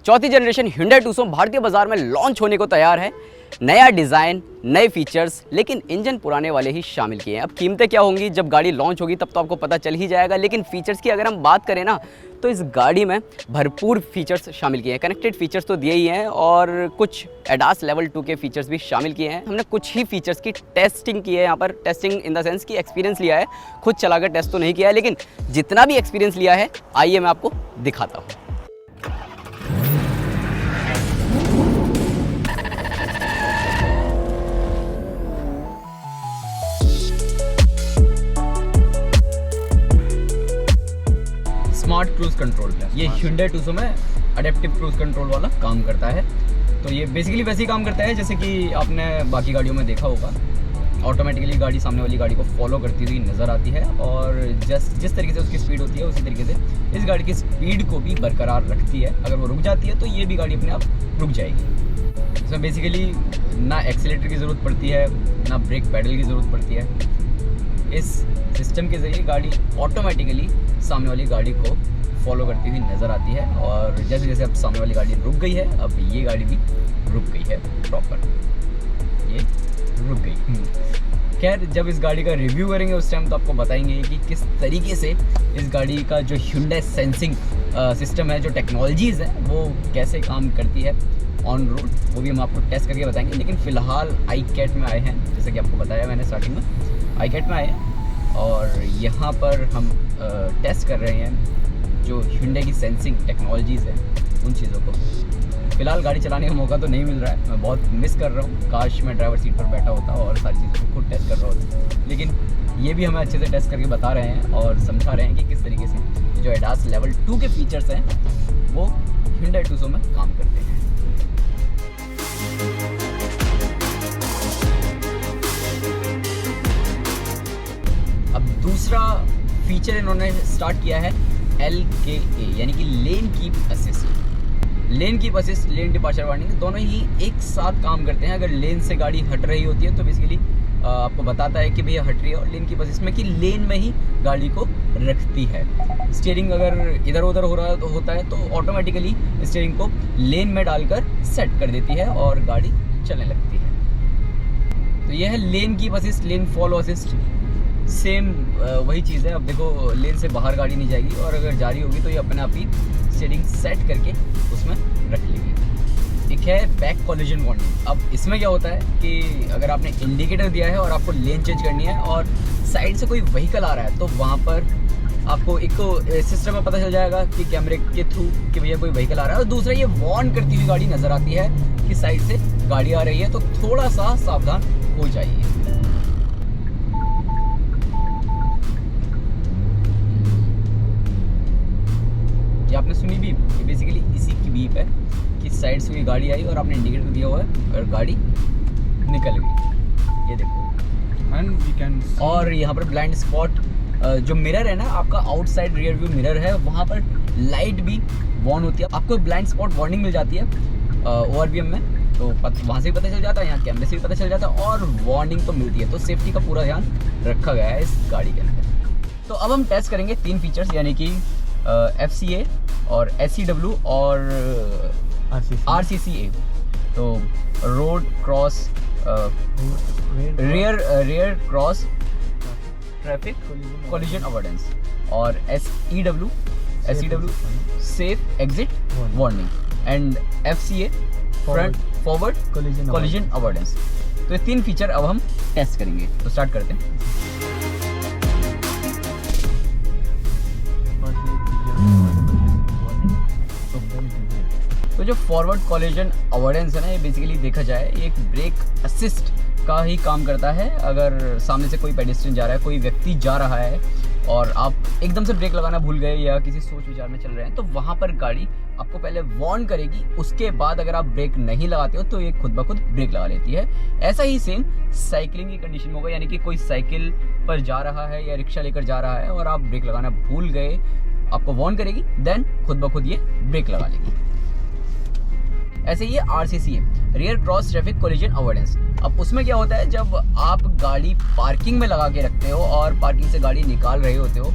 चौथी generation Hyundai Tucson भारतीय बाजार में लॉन्च होने को तैयार है। नया डिज़ाइन, नए फीचर्स, लेकिन इंजन पुराने वाले ही शामिल किए हैं। अब कीमतें क्या होंगी जब गाड़ी लॉन्च होगी तब तो आपको पता चल ही जाएगा, लेकिन फीचर्स की अगर हम बात करें ना तो इस गाड़ी में भरपूर फीचर्स शामिल किए हैं। कनेक्टेड फीचर्स तो दिए ही हैं और कुछ ADAS लेवल 2 के फीचर्स भी शामिल किए हैं। हमने कुछ ही फीचर्स की टेस्टिंग की है यहाँ पर, टेस्टिंग इन द सेंस की एक्सपीरियंस लिया है, खुद चलाकर टेस्ट तो नहीं किया है, लेकिन जितना भी एक्सपीरियंस लिया है आइए मैं आपको दिखाता हूँ। स्मार्ट क्रूज कंट्रोल है ये Hyundai Tucson में अडेप्टिव क्रूज कंट्रोल वाला काम करता है। तो ये बेसिकली वैसे ही काम करता है जैसे कि आपने बाकी गाड़ियों में देखा होगा। ऑटोमेटिकली गाड़ी सामने वाली गाड़ी को फॉलो करती हुई नज़र आती है और जिस तरीके से उसकी स्पीड होती है उसी तरीके से इस गाड़ी की स्पीड को भी बरकरार रखती है। अगर वो रुक जाती है तो ये भी गाड़ी अपने आप रुक जाएगी। इसमें बेसिकली ना एक्सीलेटर की ज़रूरत पड़ती है ना ब्रेक पैडल की ज़रूरत पड़ती है। इस सिस्टम के ज़रिए गाड़ी ऑटोमेटिकली सामने वाली गाड़ी को फॉलो करती हुई नज़र आती है और जैसे जैसे अब सामने वाली गाड़ी रुक गई है अब ये गाड़ी भी रुक गई है प्रॉपर, ये रुक गई। खैर जब इस गाड़ी का रिव्यू करेंगे उस टाइम तो आपको बताएंगे कि किस तरीके से इस गाड़ी का जो Hyundai सेंसिंग सिस्टम है, जो टेक्नोलॉजीज़ है वो कैसे काम करती है ऑन रोड, वो भी हम आपको टेस्ट करके बताएंगे। लेकिन फ़िलहाल iCAT में आए हैं, जैसे कि आपको बताया मैंने स्टार्टिंग में, iCAT में आए हैं और यहाँ पर हम टेस्ट कर रहे हैं जो Hyundai की सेंसिंग टेक्नोलॉजीज़ है उन चीज़ों को। फ़िलहाल गाड़ी चलाने का मौका तो नहीं मिल रहा है, मैं बहुत मिस कर रहा हूँ। काश मैं ड्राइवर सीट पर बैठा होता और सारी चीज़ों को खुद टेस्ट कर रहा होता, लेकिन ये भी हमें अच्छे से टेस्ट करके बता रहे हैं और समझा रहे हैं कि किस तरीके से जो ADAS लेवल 2 के फीचर्स हैं वो Hyundai Tucson में काम करते हैं। अब दूसरा फीचर इन्होंने स्टार्ट किया है LKA यानी कि lane keep assist. Lane keep assist, lane departure warning दोनों ही एक साथ काम करते हैं। अगर लेन से गाड़ी हट रही होती है तो बेसिकली आपको बताता है कि भैया हट रही है, और लेन कीप असिस्ट में कि लेन में ही गाड़ी को रखती है। स्टीयरिंग अगर इधर उधर हो रहा होता है तो ऑटोमेटिकली स्टीयरिंग को लेन में डालकर सेट कर देती है और गाड़ी चलने लगती है। तो यह है लेन कीप असिस्ट, लेन फॉलो असिस्ट, सेम वही चीज़ है। अब देखो लेन से बाहर गाड़ी नहीं जाएगी और अगर जा रही होगी तो ये अपने आप ही स्टीयरिंग सेट करके उसमें रख लेगी। एक है बैक कॉलिजन वार्निंग। अब इसमें क्या होता है कि अगर आपने इंडिकेटर दिया है और आपको लेन चेंज करनी है और साइड से कोई व्हीकल आ रहा है तो वहाँ पर आपको एक तो सिस्टम में पता चल जाएगा कि कैमरे के थ्रू कि भैया कोई व्हीकल आ रहा है, और दूसरा ये वार्न करती हुई गाड़ी नज़र आती है कि साइड से गाड़ी आ रही है, तो थोड़ा सा सावधान हो जाइए। आपने सुनी बीप, ये बेसिकली इसी की बीप है कि साइड से कोई गाड़ी आई और आपने इंडिकेटर दिया हुआ है और गाड़ी निकल गई। ये देखो एंड वी कैन, और यहाँ पर ब्लाइंड स्पॉट जो मिरर है ना, आपका आउटसाइड रियर व्यू मिरर है, वहाँ पर लाइट भी वार्न होती है। आपको ब्लाइंड स्पॉट वार्निंग मिल जाती है ORVM में, तो वहाँ से भी पता चल जाता है, यहाँ कैमरे से भी पता चल जाता है और वार्निंग तो मिलती है। तो सेफ्टी का पूरा ध्यान रखा गया है इस गाड़ी के अंदर। तो अब हम टेस्ट करेंगे 3 फीचर्स यानी कि FCA और SCW और RCCA। तो road cross rear cross traffic collision avoidance, और SEW safe exit warning, and FCA front forward collision avoidance. तो ये 3 फीचर अब हम टेस्ट करेंगे। तो स्टार्ट करते हैं। तो जो फॉरवर्ड कोलिजन अवॉइडेंस है ना, ये बेसिकली देखा जाए ये एक ब्रेक असिस्ट का ही काम करता है। अगर सामने से कोई पेडेस्ट्रियन जा रहा है, कोई व्यक्ति जा रहा है और आप एकदम से ब्रेक लगाना भूल गए या किसी सोच विचार में चल रहे हैं, तो वहाँ पर गाड़ी आपको पहले वार्न करेगी, उसके बाद अगर आप ब्रेक नहीं लगाते हो तो ये खुद ब खुद ब्रेक लगा लेती है। ऐसा ही सेम साइकिलिंग की कंडीशन में होगा, यानी कि कोई साइकिल पर जा रहा है या रिक्शा लेकर जा रहा है और आप ब्रेक लगाना भूल गए, आपको वार्न करेगी, देन खुद ब खुद ये ब्रेक लगा लेगी। ऐसे ही RCC है, rear cross traffic collision avoidance. अब उसमें क्या होता है, जब आप गाड़ी पार्किंग में लगा के रखते हो और पार्किंग से गाड़ी निकाल रहे होते हो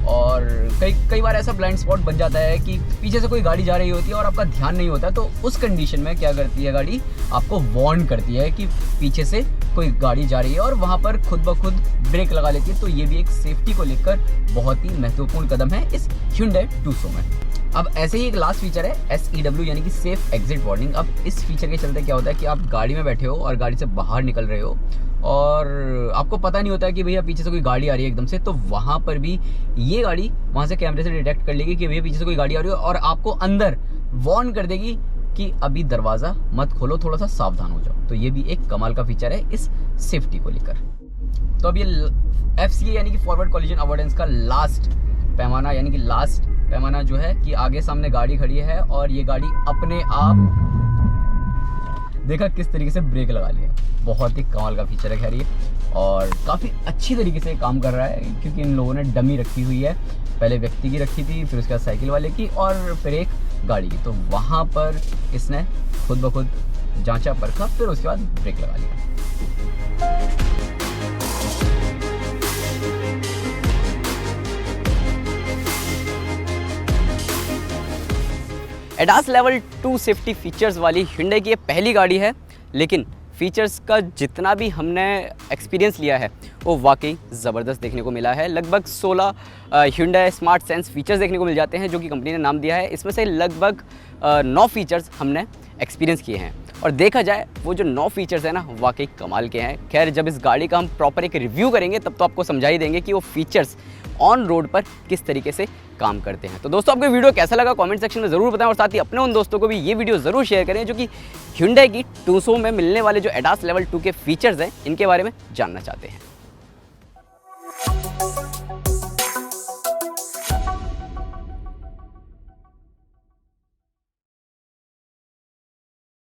और कई बार ऐसा ब्लाइंड स्पॉट बन जाता है कि पीछे से कोई गाड़ी जा रही होती है और आपका ध्यान नहीं होता, तो उस कंडीशन में क्या करती है गाड़ी, आपको वार्न करती है कि पीछे से कोई गाड़ी जा रही है और वहाँ पर खुद ब खुद ब्रेक लगा लेती है। तो ये भी एक सेफ्टी को लेकर बहुत ही महत्वपूर्ण कदम है इस Hyundai Tucson में। अब ऐसे ही एक लास्ट फीचर है SEW यानी कि सेफ एग्जिट वार्निंग। अब इस फीचर के चलते क्या होता है कि आप गाड़ी में बैठे हो और गाड़ी से बाहर निकल रहे हो और आपको पता नहीं होता है कि भैया पीछे से कोई गाड़ी आ रही है एकदम से, तो वहाँ पर भी ये गाड़ी वहाँ से कैमरे से डिटेक्ट कर लेगी कि भैया पीछे से कोई गाड़ी आ रही है और आपको अंदर वार्न कर देगी कि अभी दरवाज़ा मत खोलो, थोड़ा सा सावधान हो जाओ। तो ये भी एक कमाल का फीचर है इस सेफ्टी को लेकर। तो अब ये FCA यानी कि फॉरवर्ड कॉलिजन अवॉइडेंस का लास्ट पैमाना, यानी कि लास्ट पैमाना जो है कि आगे सामने गाड़ी खड़ी है और ये गाड़ी अपने आप देखा किस तरीके से ब्रेक लगा लिया। बहुत ही कमाल का फीचर है खैर ये, और काफ़ी अच्छी तरीके से काम कर रहा है क्योंकि इन लोगों ने डमी रखी हुई है। पहले व्यक्ति की रखी थी, फिर उसके बाद साइकिल वाले की और फिर एक गाड़ी की। तो वहाँ पर इसने खुद ब खुद जांचा परखा, फिर उसके बाद ब्रेक लगा लिया। ADAS लेवल 2 सेफ्टी फीचर्स वाली Hyundai की ये पहली गाड़ी है, लेकिन फीचर्स का जितना भी हमने एक्सपीरियंस लिया है वो वाकई ज़बरदस्त देखने को मिला है। लगभग 16 Hyundai स्मार्ट सेंस फीचर्स देखने को मिल जाते हैं जो कि कंपनी ने नाम दिया है। इसमें से लगभग 9 फीचर्स हमने एक्सपीरियंस किए हैं और देखा जाए वो जो 9 फीचर्स हैं ना वाकई कमाल के हैं। खैर जब इस गाड़ी का हम प्रॉपर एक रिव्यू करेंगे तब तो आपको समझा ही देंगे कि वो फीचर्स ऑन रोड पर किस तरीके से काम करते हैं। तो दोस्तों आपको वीडियो कैसा लगा कमेंट सेक्शन में ज़रूर बताएं और साथ ही अपने उन दोस्तों को भी ये वीडियो ज़रूर शेयर करें जो कि Hyundai की Tucson में मिलने वाले जो ADAS लेवल 2 के फीचर्स हैं इनके बारे में जानना चाहते हैं।